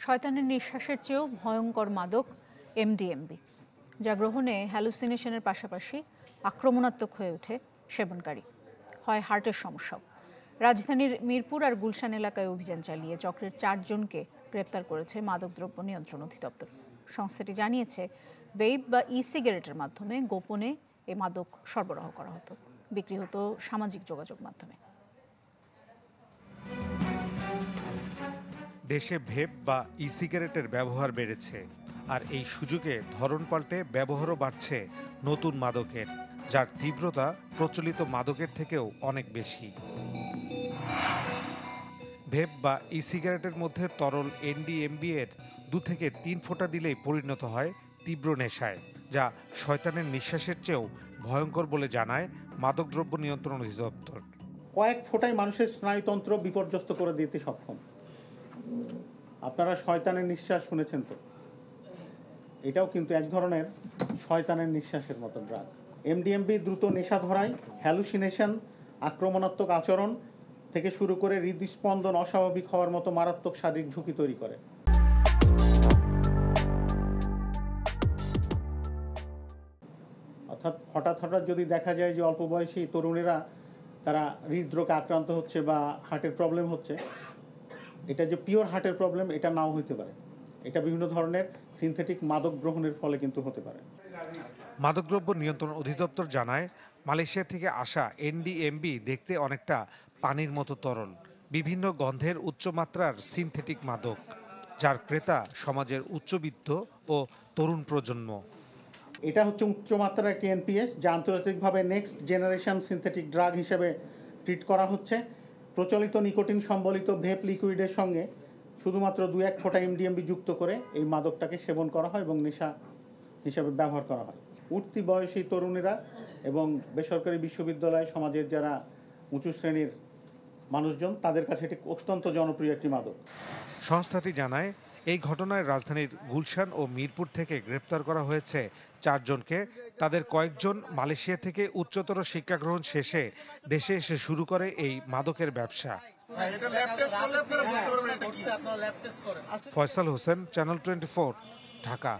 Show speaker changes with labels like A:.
A: শয়তানের নিঃশ্বাসের চেয়েও ভয়ঙ্কর মাদক এমডিএমবি, যা গ্রহণে হ্যালুসিনেশনের পাশাপাশি আক্রমণাত্মক হয়ে ওঠে সেবনকারী, হয় হার্টের সমস্যাও। রাজধানীর মিরপুর আর গুলশান এলাকায় অভিযান চালিয়ে চক্রের 4 জনকে গ্রেপ্তার করেছে মাদকদ্রব্য নিয়ন্ত্রণ অধিদপ্তর। সংস্থাটি জানিয়েছে, ভেইপ বা ই সিগারেটের মাধ্যমে গোপনে এ মাদক সরবরাহ করা হতো, বিক্রি হতো সামাজিক যোগাযোগ মাধ্যমে।
B: দেশে ভেপ বা ই সিগারেটের ব্যবহার বেড়েছে, আর এই সুযোগে ধরন পাল্টে ব্যবহারও বাড়ছে নতুন মাদকের, যার তীব্রতা প্রচলিত মাদকের থেকেও অনেক বেশি। ভেপ বা ই সিগারেটের মধ্যে তরল এনডিএমবি এর 2 থেকে 3 ফোঁটা দিলেই পরিণত হয় তীব্র নেশায়, যা শয়তানের নিঃশ্বাসের চেয়েও ভয়ঙ্কর বলে জানায় মাদকদ্রব্য নিয়ন্ত্রণ অধিদপ্তর।
C: কয়েক ফোঁটাই মানুষের স্নায়ুতন্ত্র বিপর্যস্ত করে দিতে সক্ষম। আপনারা শয়তানের নিঃশ্বাস শুনেছেন তো? এটাও কিন্তু এক ধরনের শয়তানের নিঃশ্বাসের মতো ড্রাগ। এমডিএমবি দ্রুত নেশা ধরায়, হ্যালুসিনেশন, আক্রমণাত্মক আচরণ থেকে শুরু করে হৃদস্পন্দন অস্বাভাবিক হওয়ার মতো মারাত্মক শারীরিক ঝুঁকি তৈরি করে। অর্থাৎ হঠাৎ যদি দেখা যায় যে অল্প বয়সী তরুণেরা তারা হৃদরোগে আক্রান্ত হচ্ছে বা হার্টের প্রবলেম হচ্ছে, এটা যে পিওর হার্টের প্রবলেম এটা নাও হতে পারে। এটা বিভিন্ন ধরনের সিনথেটিক মাদক গ্রহণের ফলে কিন্তু হতে পারে।
B: মাদকদ্রব্য নিয়ন্ত্রণ অধিদপ্তর জানায়, মালয়েশিয়া থেকে আসা এনডিএমবি দেখতে অনেকটা পানির মতো তরল, বিভিন্ন গন্ধের উচ্চমাত্রার সিনথেটিক মাদক, যার ক্রেতা সমাজের উচ্চবিত্ত ও তরুণ প্রজন্ম।
C: এটা হচ্ছে উচ্চমাত্রার একটি এনপিএস, যা আন্তর্জাতিকভাবে নেক্সট জেনারেশন সিনথেটিক ড্রাগ হিসেবে ট্রিট করা হচ্ছে। প্রচলিত নিকোটিন সম্বলিত ভেপ লিকুইডের সঙ্গে শুধুমাত্র 2-1 ফোঁটা এমডিএমবি যুক্ত করে এই মাদকটাকে সেবন করা হয় এবং নেশা হিসাবে ব্যবহার করা হয়। উঠতি বয়সী তরুণেরা এবং বেসরকারি বিশ্ববিদ্যালয়, সমাজের যারা উঁচু শ্রেণীর মানুষজন, তাদের কাছে এটি অত্যন্ত জনপ্রিয় একটি মাদক।
B: সংস্থাটি জানায়, এই ঘটনায় রাজধানীর গুলশান ও মিরপুর থেকে গ্রেপ্তার করা হয়েছে 4 জনকে। তাদের কয়েকজন মালয়েশিয়া থেকে উচ্চতর শিক্ষা গ্রহণ শেষে দেশে এসে শুরু করে এই মাদকের ব্যবসা। ফয়সাল হোসেন, চ্যানেল 24, ঢাকা।